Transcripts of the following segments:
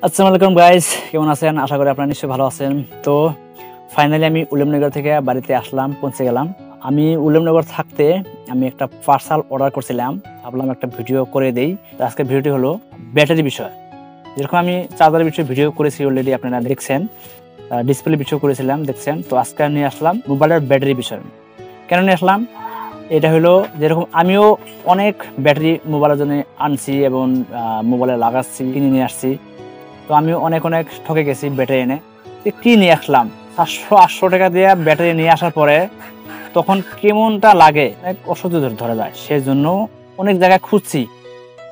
আসসালামু আলাইকুম গাইস, কেমন আছেন? আশা করি আপনারা নিশ্চয়ই ভালো আছেন। তো ফাইনালি আমি উলেমনগর থেকে বাড়িতে আসলাম, পৌঁছে গেলাম। আমি উলেমনগর থাকতে আমি একটা পার্সেল অর্ডার করছিলাম, ভাবলাম একটা ভিডিও করে দেই। তো আজকের ভিডিওটি হলো ব্যাটারি বিষয়। যেরকম আমি চার্জারের বিষয়ে ভিডিও করেছি, অলরেডি আপনারা দেখছেন, ডিসপ্লে বিষয় করেছিলাম, দেখছেন। তো আজকে নিয়ে আসলাম মোবাইলের ব্যাটারি বিষয়। কেন নিয়ে আসলাম? এটা হলো যেরকম আমিও অনেক ব্যাটারি মোবাইলের জন্য আনছি এবং মোবাইলে লাগাচ্ছি, কিনে নিয়ে আসছি। তো আমি অনেক ঠকে গেছি ব্যাটারি এনে। কি নিয়ে আসলাম 700-800 টাকা দিয়ে ব্যাটারি নিয়ে আসার পরে তখন কেমনটা লাগে, অসহ্য ধরে যায়। সেই জন্য অনেক জায়গায় খুঁজছি।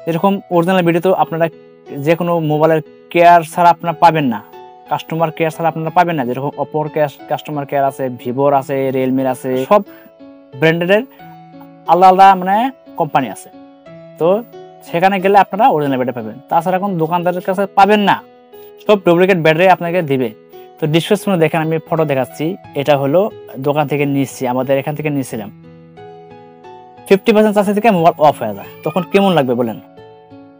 এরকম অরিজিনাল ভিডিও তো আপনারা যে কোনো মোবাইলের কেয়ার ছাড়া আপনারা পাবেন না, কাস্টমার কেয়ার ছাড়া আপনারা পাবেন না। যেরকম অপোর কাস্টমার কেয়ার আছে, ভিভোর আছে, রিয়েলমির আছে, সব ব্র্যান্ডের আলাদা মানে কোম্পানি আছে। তো সেখানে গেলে আপনারা অরিজিনাল ব্যাটারি পাবেন, তাছাড়া কোন দোকানদারের কাছে পাবেন না। সব ডুপ্লিকেট ব্যাটারি আপনাকে দিবে। তো ডিসক্রিপশনে দেখেন, আমি ফটো দেখাচ্ছি। এটা হলো দোকান থেকে নিয়েছি, আমাদের এখান থেকে নিয়েছিলাম। 50% চার্জ থেকে মোবাইল অফ হয়ে যায়, তখন কেমন লাগবে বলেন?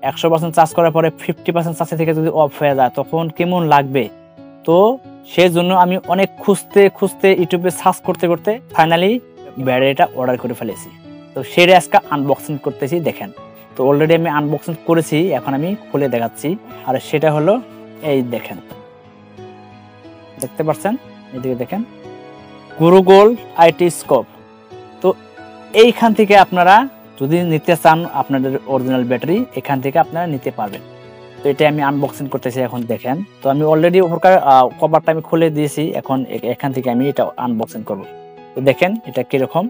100% চার্জ করার পরে 50% চার্জ থেকে যদি অফ হয়ে যায় তখন কেমন লাগবে? তো সেই জন্য আমি অনেক খুঁজতে ইউটিউবে সার্চ করতে ফাইনালি ব্যাটারিটা অর্ডার করে ফেলেছি। তো সেটা আজকে আনবক্সিং করতেছি, দেখেন। তো অলরেডি আমি আনবক্সিং করেছি, এখন আমি খুলে দেখাচ্ছি। আর সেটা হলো এই দেখেন, দেখতে পাচ্ছেন, এদিকে দেখেন, গুরুগোল আইটি স্কোপ। তো এইখান থেকে আপনারা যদি নিতে চান আপনাদের অরিজিনাল ব্যাটারি, এখান থেকে আপনারা নিতে পারবেন। তো এটা আমি আনবক্সিং করতেছি, এখন দেখেন। তো আমি অলরেডি উপরকার কভারটা আমি খুলে দিয়েছি, এখন এখান থেকে আমি এটা আনবক্সিং করব। তো দেখেন এটা কিরকম।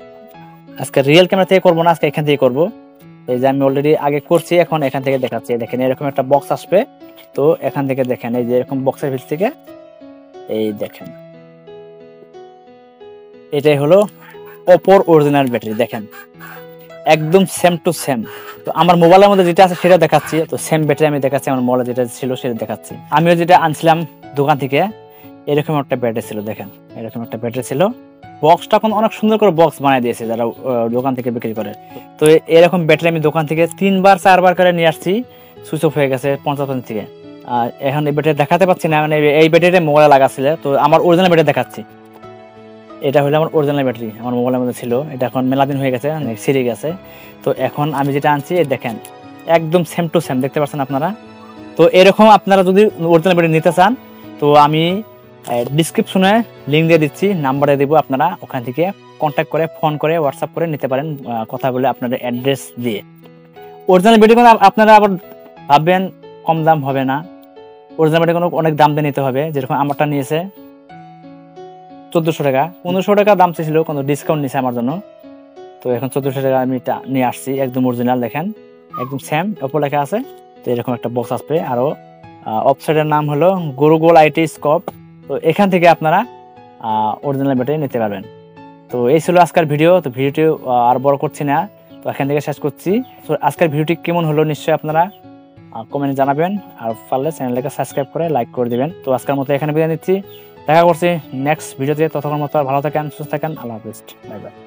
আজকে রিয়েল ক্যামেরা থেকে করবো না, আজকে এখান থেকে করবো। এই যে আমি অলরেডি আগে করছি, এখন এখান থেকে দেখাচ্ছি। দেখেন এরকম একটা বক্স আসবে। তো এখান থেকে দেখেন, এই যে এরকম বক্সের ভিতর থেকে এই দেখেন, এটাই হলো অপোর অরিজিনাল ব্যাটারি। দেখেন একদম সেম টু সেম। তো আমার মোবাইলের মধ্যে যেটা আছে সেটা দেখাচ্ছি, তো সেম ব্যাটারি আমি দেখাচ্ছি। আমার মোবাইলে যেটা ছিল সেটা দেখাচ্ছি। আমিও যেটা আনছিলাম দোকান থেকে, এরকম একটা ব্যাটারি ছিল। দেখেন এরকম একটা ব্যাটারি ছিল। বক্সটা এখন অনেক সুন্দর করে বক্স বানিয়ে দিয়েছে যারা দোকান থেকে বিক্রি করে। তো এরকম ব্যাটারি আমি দোকান থেকে 3-4 করে নিয়ে আসছি, সুইচ অফ হয়ে গেছে 50% থেকে। আর এখন এই ব্যাটারি দেখাতে পাচ্ছি না, মানে এই ব্যাটারিটা মোবাইলে লাগাচ্ছিল। তো আমার অরিজিনাল ব্যাটারি দেখাচ্ছি। এটা হলো আমার অরিজিনাল ব্যাটারি, আমার মোবাইলের মধ্যে ছিল। এটা এখন মেলা দিন হয়ে গেছে, ছিঁড়ে গেছে। তো এখন আমি যেটা আনছি দেখেন একদম সেম টু সেম, দেখতে পাচ্ছেন আপনারা। তো এরকম আপনারা যদি অরিজিনাল ব্যাটারি নিতে চান, তো আমি ডিসক্রিপশনে লিঙ্ক দিয়ে দিচ্ছি, নাম্বারে দেবো। আপনারা ওখান থেকে কন্ট্যাক্ট করে, ফোন করে, হোয়াটসঅ্যাপ করে নিতে পারেন, কথা বলে আপনাদের অ্যাড্রেস দিয়ে। অরিজিনাল ব্যাটারি আপনারা আবার ভাববেন কম দাম হবে না, অরিজিনাল ব্যাটারি অনেক দাম দিয়ে নিতে হবে। যেরকম আমারটা নিয়েছে 1400 টাকা, 1500 টাকা দাম ছিল, কোনো ডিসকাউন্ট নিছে আমার জন্য। তো এখন 1400 টাকা আমি এটা নিয়ে আসছি, একদম অরিজিনাল। দেখেন একদম সেম, ওপর লেখা আছে। তো এরকম একটা বক্স আসবে। আরো ওয়েবসাইটের নাম হলো গুরুগোল আইটি স্কোপ। তো এখান থেকে আপনারা অরিজিনাল ব্যাটারি নিতে পারবেন। তো এই ছিল আজকের ভিডিও। তো ভিডিওটি আর বড় করছি না, তো এখান থেকে শেষ করছি। তো আজকের ভিডিওটি কেমন হলো নিশ্চয়ই আপনারা কমেন্টে জানাবেন, আর পারলে চ্যানেলটাকে সাবস্ক্রাইব করে লাইক করে দিবেন। তো আজকের মতো এখানে বিদায় নিচ্ছি, দেখা করছি নেক্সট ভিডিওতে। ততক্ষণ মতো ভালো থাকেন, সুস্থ থাকেন, আল্লাহ হাফেজ, বাই বাই।